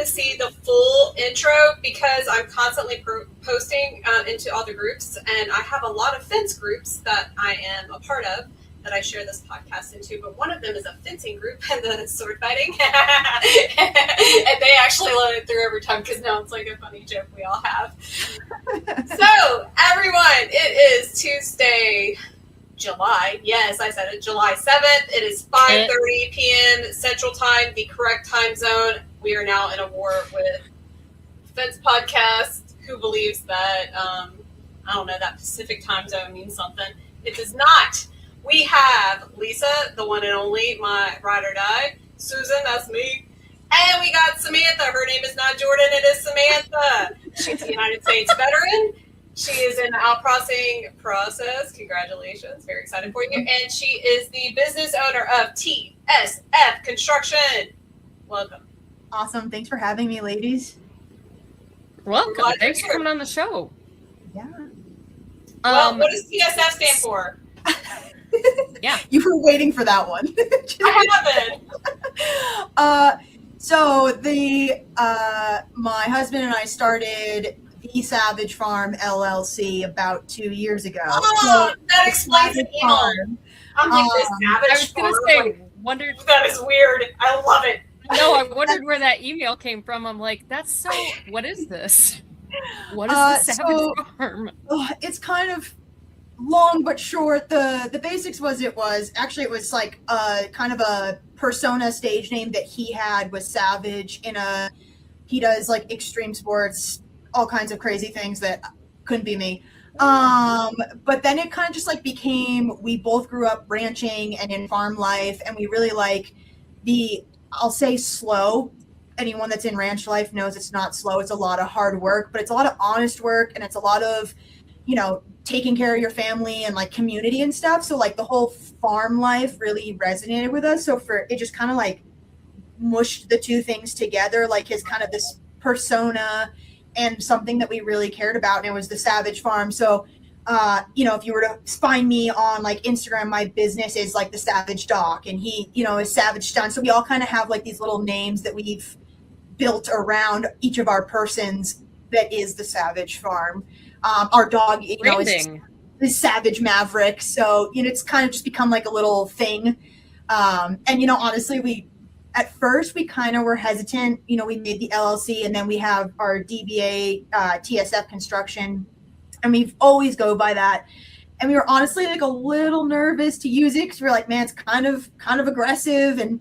to see the full intro because I'm constantly posting into all the groups, and I have a lot of fence groups that I am a part of that I share this podcast into, but one of them is a fencing group and the sword fighting. And they actually let it through every time because now it's like a funny joke we all have. So, everyone, it is Tuesday, July. Yes, I said it. July 7th. It is 5:30 p.m. Central Time, the correct time zone. We are now in a war with Fence Podcast, who believes that, I don't know, that Pacific time zone means something. It does not. We have Lisa, the one and only, my ride or die. Susan, that's me. And we got Samantha. Her name is not Jordan, it is Samantha. She's a United States veteran. She is in the outcrossing process. Congratulations. Very excited for you. And she is the business owner of TSF Construction. Welcome. Awesome. Thanks for having me, ladies. Welcome. Thanks for coming on the show. Yeah. Well, what does TSF stand for? Yeah. You were waiting for that one. I haven't. So my husband and I started the Savage Farm LLC about 2 years ago. Oh, so that explains it. I'm like this Savage I was going to say, wondered. That is weird. I love it. No, I wondered where that email came from. I'm like, that's so. What is this? What is the Savage Farm? It's kind of long but short. The basics was it was like kind of a persona stage name that he had was Savage. He does like extreme sports, all kinds of crazy things that couldn't be me. But then it kind of just like became, we both grew up ranching and in farm life, and we really like I'll say slow. Anyone that's in ranch life knows it's not slow. It's a lot of hard work, but it's a lot of honest work, and it's a lot of, taking care of your family and like community and stuff. So like the whole farm life really resonated with us. So it just kind of like mushed the two things together, like his kind of this persona and something that we really cared about. And it was the Savage Farm. So, if you were to find me on like Instagram, my business is like the Savage Doc, and he, is Savage Stun. So we all kind of have like these little names that we've built around each of our persons that is the Savage Farm. Our dog, is Savage Maverick. So, it's kind of just become like a little thing. And, honestly, at first we kind of were hesitant. We made the LLC, and then we have our DBA, TSF Construction, and we've always go by that. And we were honestly like a little nervous to use it because we were like, man, it's kind of aggressive, and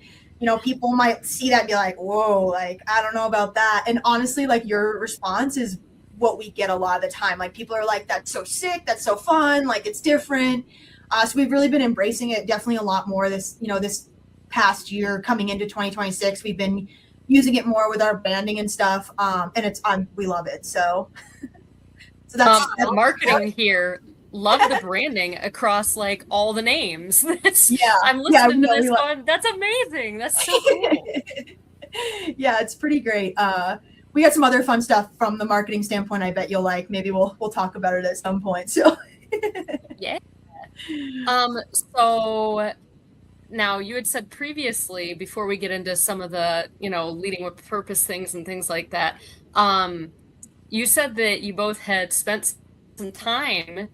people might see that and be like, whoa, like I don't know about that. And honestly, like your response is what we get a lot of the time. Like people are like, that's so sick, that's so fun, like it's different. So we've really been embracing it definitely a lot more this past year. Coming into 2026, we've been using it more with our branding and stuff, and we love it. So that's marketing here. Love the branding across like all the names. I'm listening to this going, that's amazing. That's so cool. Yeah, it's pretty great. We got some other fun stuff from the marketing standpoint. I bet you'll like. Maybe we'll talk about it at some point. So yeah. So now you had said previously, before we get into some of the, leading with purpose things and things like that, you said that you both had spent some time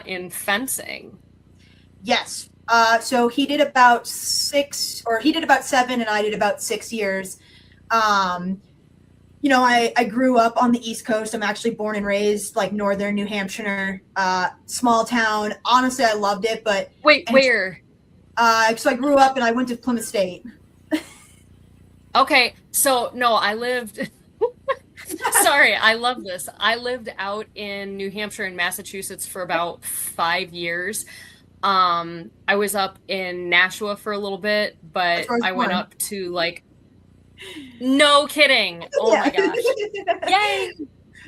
in fencing. Yes. So he did about 7 and I did about 6 years. I grew up on the East Coast. I'm actually born and raised like northern New Hampshire, small town. Honestly, I loved it, but where? So I grew up and I went to Plymouth State. Okay. So no, I lived, sorry, I love this. I lived out in New Hampshire and Massachusetts for about 5 years. I was up in Nashua for a little bit, but I went up to like, no kidding. Oh my gosh. Yay.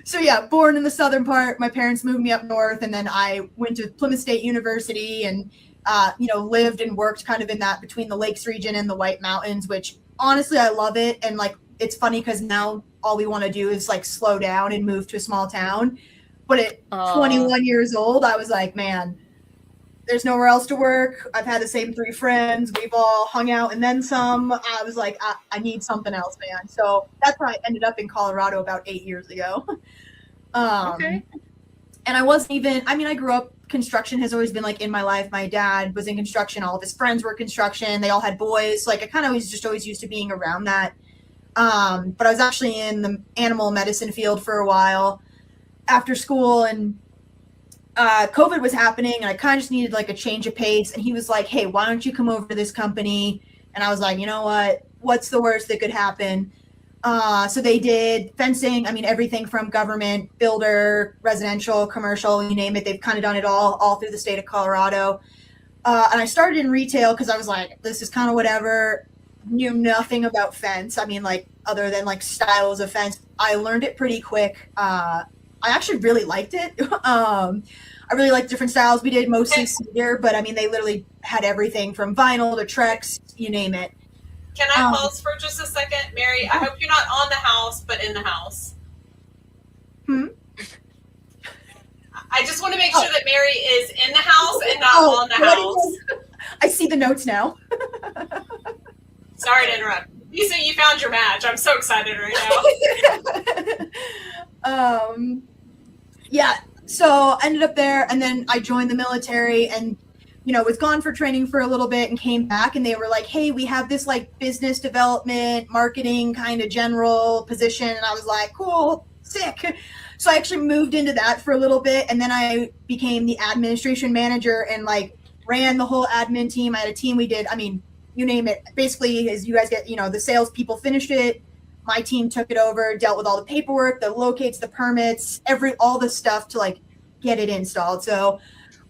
So yeah, born in the southern part. My parents moved me up north, and then I went to Plymouth State University and, lived and worked kind of in that between the Lakes region and the White Mountains, which honestly, I love it. And like, it's funny because now all we want to do is like slow down and move to a small town. But at 21 years old, I was like, man, there's nowhere else to work. I've had the same 3 friends. We've all hung out and then some. I was like, I need something else, man. So that's why I ended up in Colorado about 8 years ago. Okay. And I wasn't even, I mean, I grew up, construction has always been like in my life. My dad was in construction. All of his friends were construction. They all had boys. Like I kind of was just always used to being around that. But I was actually in the animal medicine field for a while after school, and COVID was happening, and I kind of just needed like a change of pace. And he was like, hey, why don't you come over to this company? And I was like, you know what? What's the worst that could happen? So they did fencing. I mean, everything from government, builder, residential, commercial, you name it. They've kind of done it all through the state of Colorado. And I started in retail because I was like, this is kind of whatever. Knew nothing about fence. I mean, like, other than like styles of fence. I learned it pretty quick. I actually really liked it. I really liked different styles. We did mostly cedar, but I mean, they literally had everything from vinyl to Trex, you name it. Can I pause for just a second, Mary? I hope you're not on the house, but in the house. I just want to make sure that Mary is in the house and not on the house. I see the notes now. Sorry to interrupt. You say you found your match. I'm so excited right now. Yeah. So I ended up there, and then I joined the military, and was gone for training for a little bit and came back, and they were like, hey, we have this like business development, marketing kind of general position. And I was like, cool, sick. So I actually moved into that for a little bit, and then I became the administration manager and like ran the whole admin team. I had a team. We did, I mean, you name it. Basically, as you guys get, the sales people finished it. My team took it over, dealt with all the paperwork, the locates, the permits, all the stuff to like get it installed. So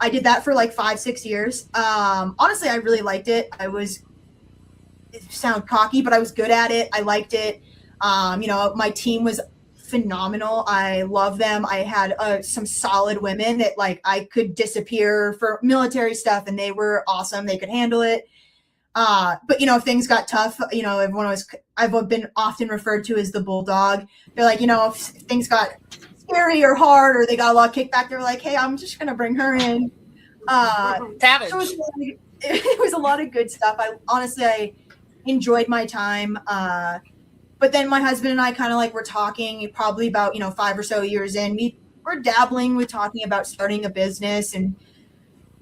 I did that for like 5-6 years. Honestly, I really liked it. It sounds cocky, but I was good at it. I liked it. My team was phenomenal. I love them. I had some solid women that like I could disappear for military stuff, and they were awesome. They could handle it. But if things got tough, I've been often referred to as the bulldog. They're like, if things got scary or hard, or they got a lot of kickback, they're like, hey, I'm just gonna bring her in. Savage. So it was a lot of good stuff. I enjoyed my time. But then my husband and I kind of like were talking probably about 5 or so years in. We were dabbling with talking about starting a business, and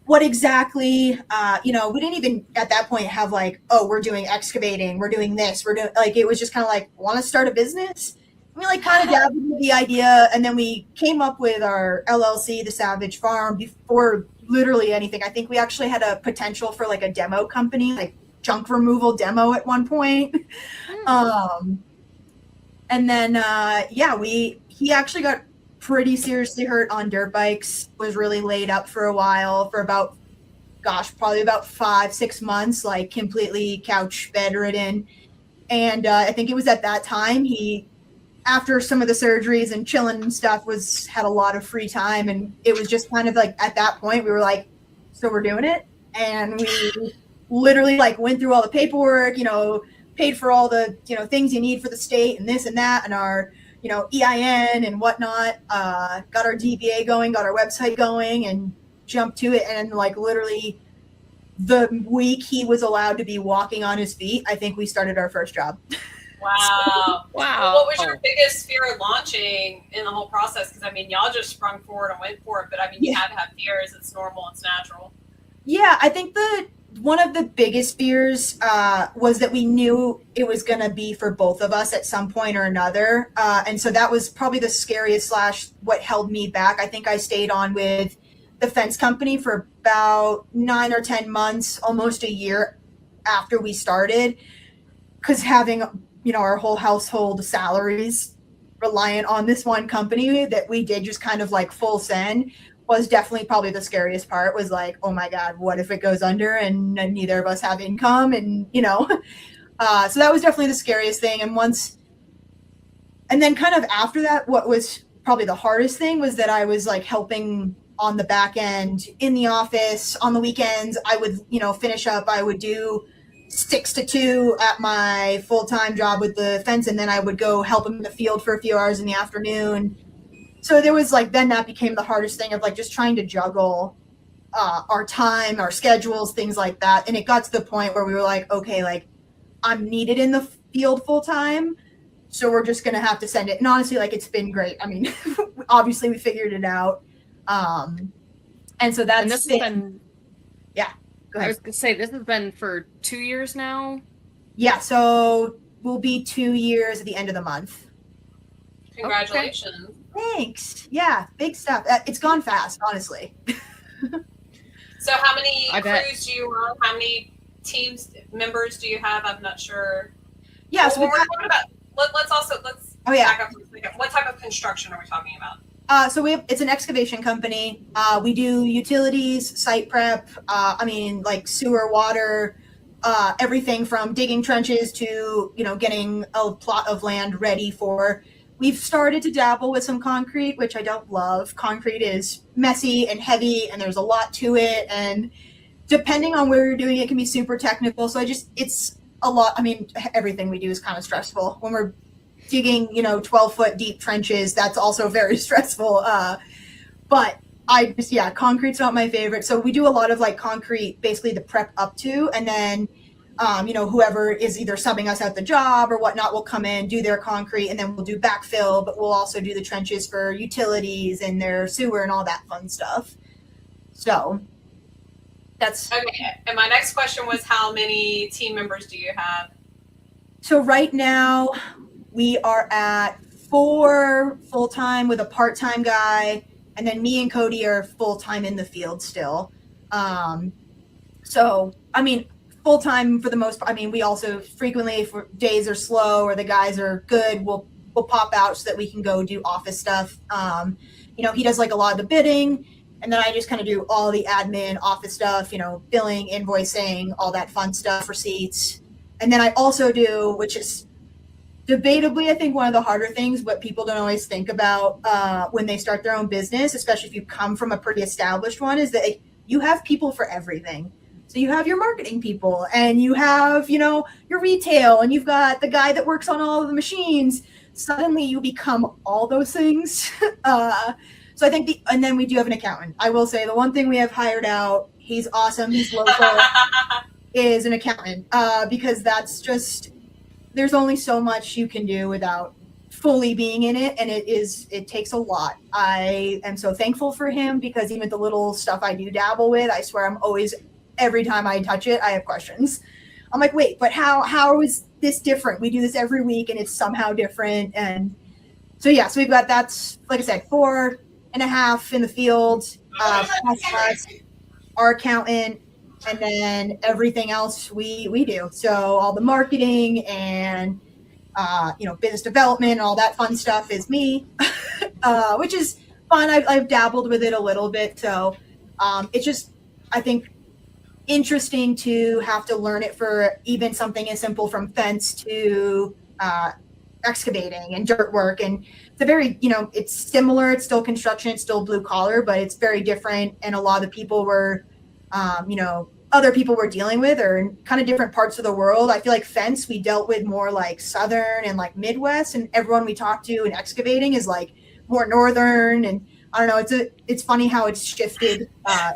what exactly, we didn't even at that point have like, oh, we're doing excavating, we're doing this, we're doing like, it was just kind of like, want to start a business? And we like kind of dabbled with the idea, and then we came up with our LLC, the Savage Farm, before literally anything. I think we actually had a potential for like a demo company, like junk removal demo at one point. And then, he actually got pretty seriously hurt on dirt bikes, was really laid up for a while for probably about 5-6 months, like completely couch bedridden. And I think it was at that time he, after some of the surgeries and chilling and stuff, had a lot of free time. And it was just kind of like, at that point we were like, so we're doing it. And we literally like went through all the paperwork, paid for all the, things you need for the state and this and that, and our, EIN and whatnot, got our DBA going, got our website going, and jumped to it. And like literally the week he was allowed to be walking on his feet, I think we started our first job. Wow. Wow. What was your biggest fear of launching in the whole process? Because I mean, y'all just sprung forward and went for it, but I mean, you had to have fears. It's normal. It's natural. Yeah, I think one of the biggest fears was that we knew it was going to be for both of us at some point or another. And so that was probably the scariest / what held me back. I think I stayed on with the fence company for about 9 or 10 months, almost a year after we started, because having, our whole household salaries reliant on this one company that we did just kind of like full send was definitely probably the scariest part. Was like, oh my God, what if it goes under and neither of us have income? And, so that was definitely the scariest thing. And then kind of after that, what was probably the hardest thing was that I was like helping on the back end in the office on the weekends. I would, finish up, I would do 6 to 2 at my full-time job with the fence. And then I would go help him in the field for a few hours in the afternoon. So there was like, then that became the hardest thing of like just trying to juggle our time, our schedules, things like that. And it got to the point where we were like, okay, like I'm needed in the field full time, so we're just gonna have to send it. And honestly, like it's been great. I mean, obviously we figured it out. And so that's And this has been, yeah. Go I ahead. was gonna say, this has been for 2 years now. Yeah, so we'll be 2 years at the end of the month. Congratulations. Thanks. Yeah, big stuff. It's gone fast, honestly. So how many I bet. crews do you run? How many teams members do you have? I'm not sure. Yeah, so Well, we've we're got, talking about, let's oh yeah. back up for a second. What type of construction are we talking about? So it's an excavation company. We do utilities, site prep. I mean, like sewer, water, everything from digging trenches to getting a plot of land ready for. We've started to dabble with some concrete, which I don't love. Concrete is messy and heavy, and there's a lot to it. And depending on where you're doing it, can be super technical. So it's a lot. I mean, everything we do is kind of stressful. When we're digging 12-foot deep trenches, that's also very stressful. But concrete's not my favorite. So we do a lot of like concrete, basically the prep up to, and then whoever is either subbing us out the job or whatnot will come in, do their concrete, and then we'll do backfill, but we'll also do the trenches for utilities and their sewer and all that fun stuff. So that's Okay. And my next question was, how many team members do you have? so right now we are at 4 full-time with a part-time guy, and then me and Cody are full-time in the field still. So I mean, full-time for the most part. I mean, we also frequently, if days are slow or the guys are good, we'll pop out so that we can go do office stuff. He does like a lot of the bidding, and then I just kind of do all the admin office stuff, billing, invoicing, all that fun stuff, receipts. And then I also do, which is debatably, I think, one of the harder things, what people don't always think about when they start their own business, especially if you come from a pretty established one, is that you have people for everything. So you have your marketing people, and you have, your retail, and you've got the guy that works on all of the machines. Suddenly you become all those things. So I think and then we do have an accountant. I will say the one thing we have hired out, he's awesome, he's local, is an accountant, because that's just, there's only so much you can do without fully being in it, and it takes a lot. I am so thankful for him, because even the little stuff I do dabble with, I swear I'm always, every time I touch it, I have questions. I'm like, wait, but how is this different? We do this every week and it's somehow different. And so so we've got, that's like I said, 4.5 in the field, plus us, our accountant, and then everything else we do. So all the marketing and business development and all that fun stuff is me, which is fun. I've dabbled with it a little bit. So it's just, I think, interesting to have to learn it for even something as simple from fence to excavating and dirt work. And it's a very, it's similar, it's still construction, it's still blue collar, but it's very different. And a lot of the people were, other people we're dealing with are in kind of different parts of the world. I feel like fence, we dealt with more like Southern and like Midwest, and everyone we talk to in excavating is like more Northern. And I don't know, it's funny how it's shifted, I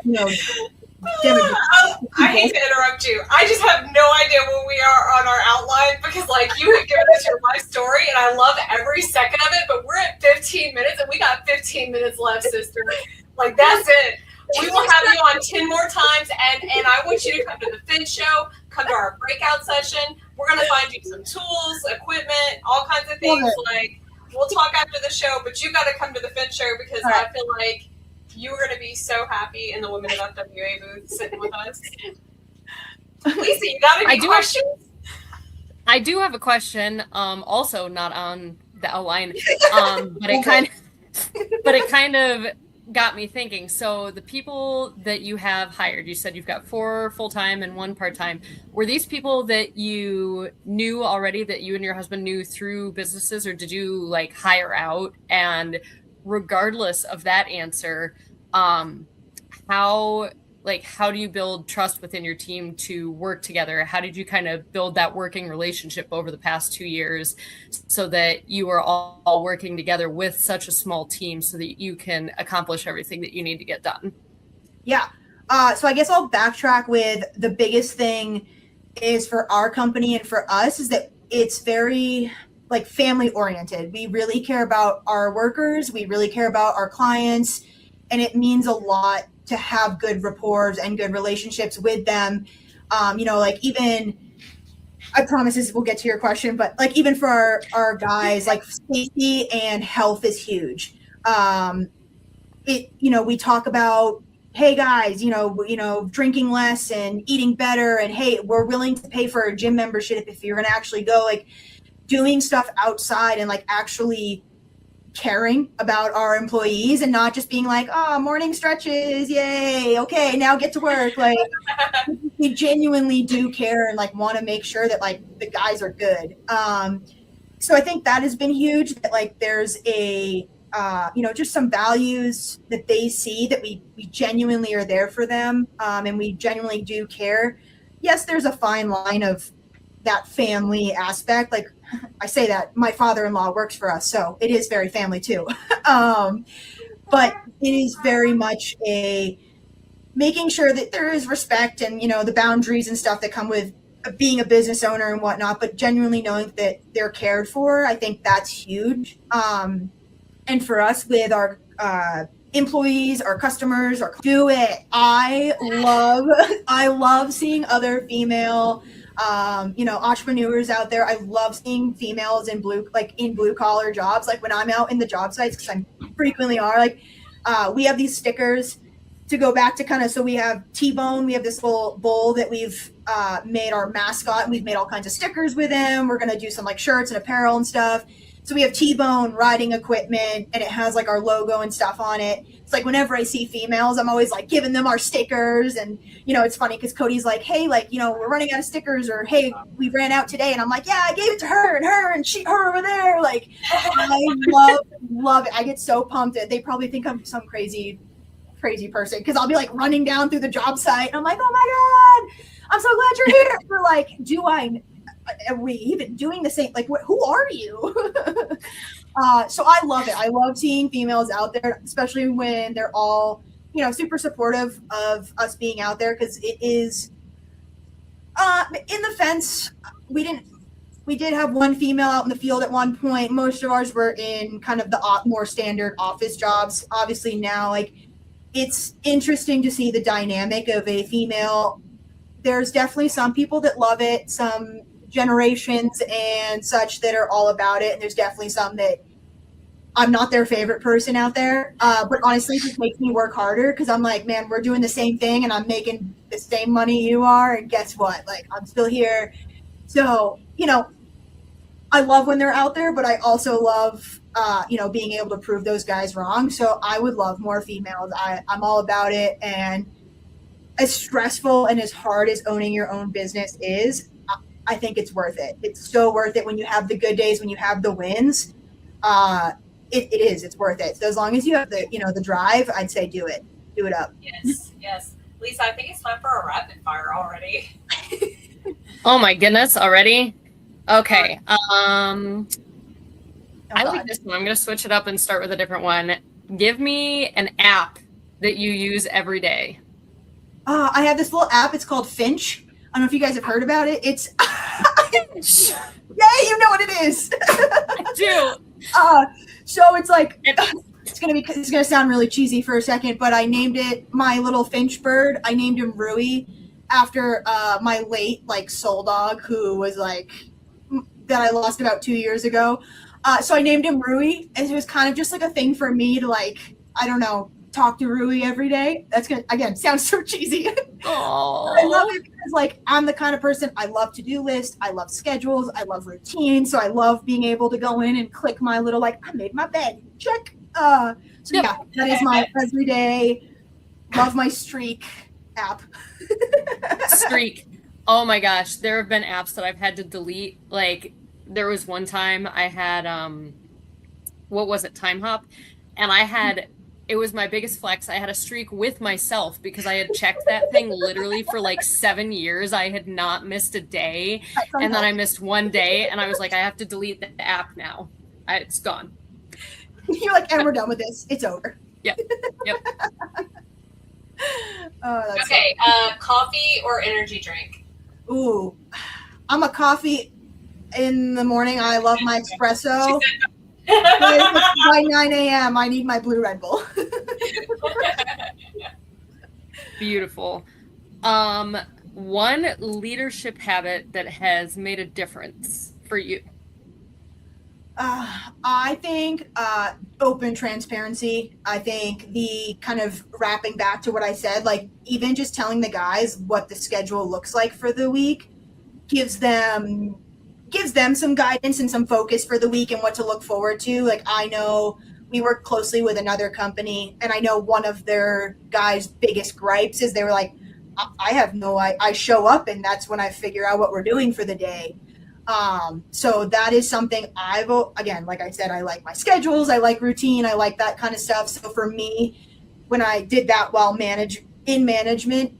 hate to interrupt you. I just have no idea where we are on our outline, because like you had given us your life story and I love every second of it, but we're at 15 minutes and we got 15 minutes left, sister. Like that's it. We will have you on 10 more times, and I want you to come to the Fin Show, come to our breakout session. We're gonna find you some tools, equipment, all kinds of things. Like we'll talk after the show, but you gotta come to the Fin Show, because I feel like you are going to be so happy in the Women of FWA booth sitting with us. Lisa, you got any questions? I do have a question, also not on the outline, but it kind of got me thinking. So the people that you have hired, you said you've got 4 full-time and 1 part-time. Were these people that you knew already, that you and your husband knew through businesses, or did you like hire out? And regardless of that answer, how do you build trust within your team to work together? How did you kind of build that working relationship over the past 2 years so that you are all working together with such a small team so that you can accomplish everything that you need to get done? Yeah. So I guess I'll backtrack with the biggest thing is for our company and for us is that it's very like family oriented. We really care about our workers. We really care about our clients. And it means a lot to have good rapport and good relationships with them. Like even, I promise this will get to your question, but like even for our guys, like safety and health is huge. We talk about, hey guys, drinking less and eating better, and hey, we're willing to pay for a gym membership if you're going to actually go, like doing stuff outside and like actually caring about our employees and not just being like, oh, morning stretches, yay, okay, now get to work. Like we genuinely do care and like want to make sure that like the guys are good. So I think that has been huge, that like there's a just some values that they see that we genuinely are there for them, and we genuinely do care. Yes, there's a fine line of that family aspect. Like I say that my father-in-law works for us, so it is very family too. But it is very much a making sure that there is respect and, the boundaries and stuff that come with being a business owner and whatnot, but genuinely knowing that they're cared for. I think that's huge. And for us with our employees, our customers, do it. I love seeing other female entrepreneurs out there. I love seeing females in blue collar jobs. Like when I'm out in the job sites, because I frequently are, like we have these stickers to go back to so we have T-Bone. We have this little bull that we've made our mascot, and we've made all kinds of stickers with him. We're going to do some like shirts and apparel and stuff. So we have T-Bone riding equipment, and it has like our logo and stuff on it. It's like whenever I see females, I'm always like giving them our stickers. And, it's funny because Cody's like, hey, like, we're running out of stickers, or hey, we ran out today. And I'm like, yeah, I gave it to her and her over there. Like, I love it. I get so pumped. They probably think I'm some crazy person because I'll be like running down through the job site. And I'm like, oh my God, I'm so glad you're here. We're like, are we even doing the same? Like, who are you? So I love it. I love seeing females out there, especially when they're all, super supportive of us being out there. Cause it is, in the fence, we did have one female out in the field at one point. Most of ours were in kind of the more standard office jobs. Obviously now, like, it's interesting to see the dynamic of a female. There's definitely some people that love it, some generations and such that are all about it, and there's definitely some that I'm not their favorite person out there, but honestly it just makes me work harder because I'm like, man, we're doing the same thing and I'm making the same money you are, and guess what, like I'm still here. So I love when they're out there, but I also love being able to prove those guys wrong. So I would love more females. I'm all about it. And as stressful and as hard as owning your own business is, I think it's worth it. It's so worth it when you have the good days, when you have the wins. It is. It's worth it. So as long as you have the drive, I'd say do it. Do it up. Yes. Lisa, I think it's time for a rapid fire already. Oh my goodness, already? Okay. I like this one. I'm going to switch it up and start with a different one. Give me an app that you use every day. I have this little app. It's called Finch. I don't know if you guys have heard about it. It's yay, you know what it is. I do. So it's like it's gonna sound really cheesy for a second, but I named it my little Finch bird. I named him Rui after my late soul dog who was that I lost about 2 years ago. So I named him Rui, and it was kind of just like a thing for me to I don't know, talk to Rui every day. That's gonna again sound so cheesy. Oh, I love it because I'm the kind of person, I love to-do lists, I love schedules, I love routine. So I love being able to go in and click my little I made my bed, check. So yeah, that is my everyday love my Streak app. Streak. Oh my gosh, there have been apps that I've had to delete. There was one time I had what was it, Time Hop, and it was my biggest flex. I had a streak with myself because I had checked that thing literally for 7 years. I had not missed a day. And then I missed one day and I was like, I have to delete the app now. It's gone. You're like, and we're done with this. It's over. Yep. Oh, that's Okay, coffee or energy drink? Ooh, I'm a coffee in the morning. I love my espresso. But if it's by 9 a.m., I need my blue Red Bull. Beautiful. One leadership habit that has made a difference for you. I think open transparency. I think the kind of wrapping back to what I said, like even just telling the guys what the schedule looks like for the week gives them some guidance and some focus for the week and what to look forward to. Like I know we work closely with another company, and I know one of their guys' biggest gripes is they were like, I show up and that's when I figure out what we're doing for the day. So that is something again, like I said, I like my schedules, I like routine, I like that kind of stuff. So for me, when I did that while in management,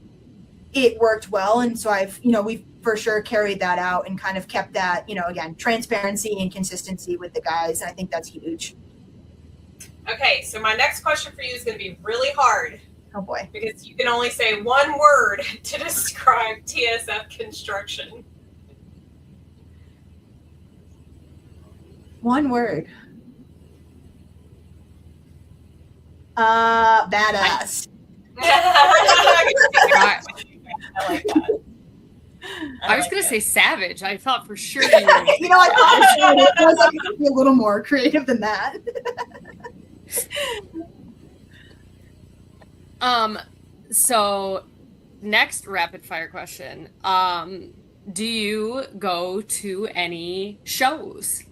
it worked well. And so we've for sure carried that out and kind of kept that, again, transparency and consistency with the guys. And I think that's huge. Okay, so my next question for you is going to be really hard. Oh boy. Because you can only say one word to describe TSF construction. One word. Badass. I like that. I was going to say savage. I thought for sure you were. I thought it was like to be a little more creative than that. So next rapid fire question. Do you go to any shows?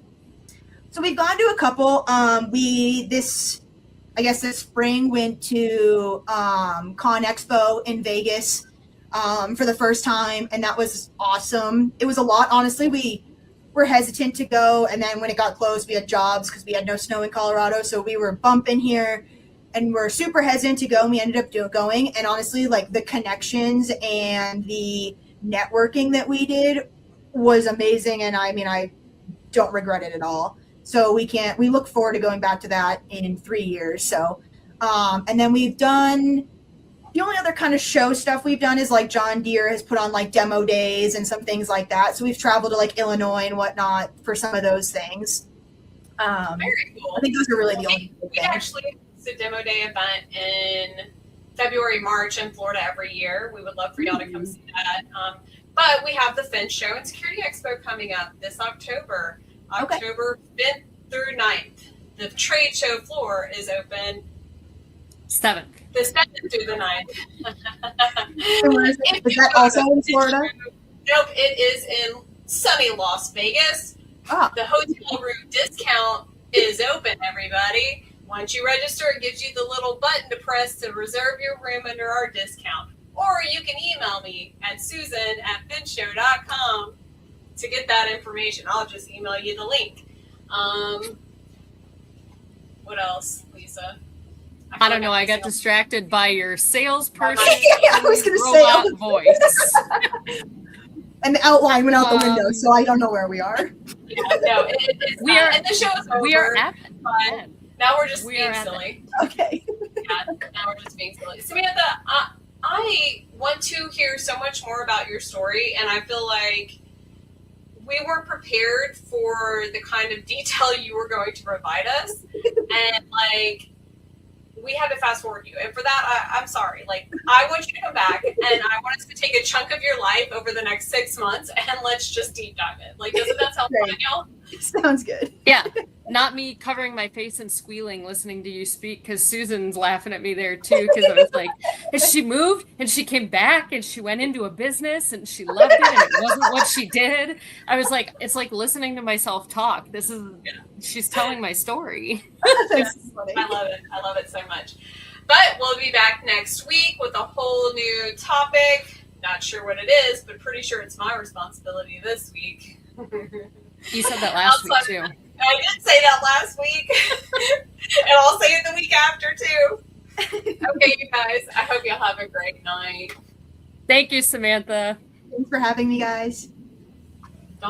So we've gone to a couple. This spring went to Con Expo in Vegas for the first time, and that was awesome. It was a lot, honestly. We were hesitant to go, and then when it got closed, we had jobs because we had no snow in Colorado, so we were bumping here, and we're super hesitant to go, and we ended up going, and honestly, like, the connections and the networking that we did was amazing, and I don't regret it at all. So we look forward to going back to that in 3 years. So, and then we've done, the only other kind of show stuff we've done is like John Deere has put on like demo days and some things like that. So we've traveled to like Illinois and whatnot for some of those things. Very cool. I think those are really the only We things. actually host a demo day event in February, March in Florida every year. We would love for y'all to come see that. But we have the Finch Show and Security Expo coming up this October. Okay. October 5th through 9th. The trade show floor is open 7th. the 7th through the 9th. And where is it? Is that also in Florida? Nope, it is in sunny Las Vegas. Ah. The hotel room discount is open, everybody. Once you register, it gives you the little button to press to reserve your room under our discount. Or you can email me at susan@finchshow.com to get that information. I'll just email you the link. What else, Lisa? I don't know. I got distracted by your salesperson Yeah, I was gonna say. robot voice. And the outline went out the window, so I don't know where we are. Yeah, no, it's We are- and the show is over. We are at but now we're just we being are at silly. Okay. Yeah, now we're just being silly. Samantha, I want to hear so much more about your story, and I feel like we weren't prepared for the kind of detail you were going to provide us, and like we had to fast forward you. And for that, I'm sorry. Like, I want you to come back, and I want us to take a chunk of your life over the next 6 months, and let's just deep dive it. Like, doesn't that sound fun, y'all? Sounds good. Yeah, not me covering my face and squealing listening to you speak, because Susan's laughing at me there too, because I was like, and she moved and she came back and she went into a business and she loved it and it wasn't what she did. I was like, it's like listening to myself talk. She's telling my story. That's funny. I love it. I love it so much. But we'll be back next week with a whole new topic. Not sure what it is, but pretty sure it's my responsibility this week. You said that last week too. I did say that last week. And I'll say it the week after too. Okay, you guys. I hope y'all have a great night. Thank you, Samantha. Thanks for having me, guys.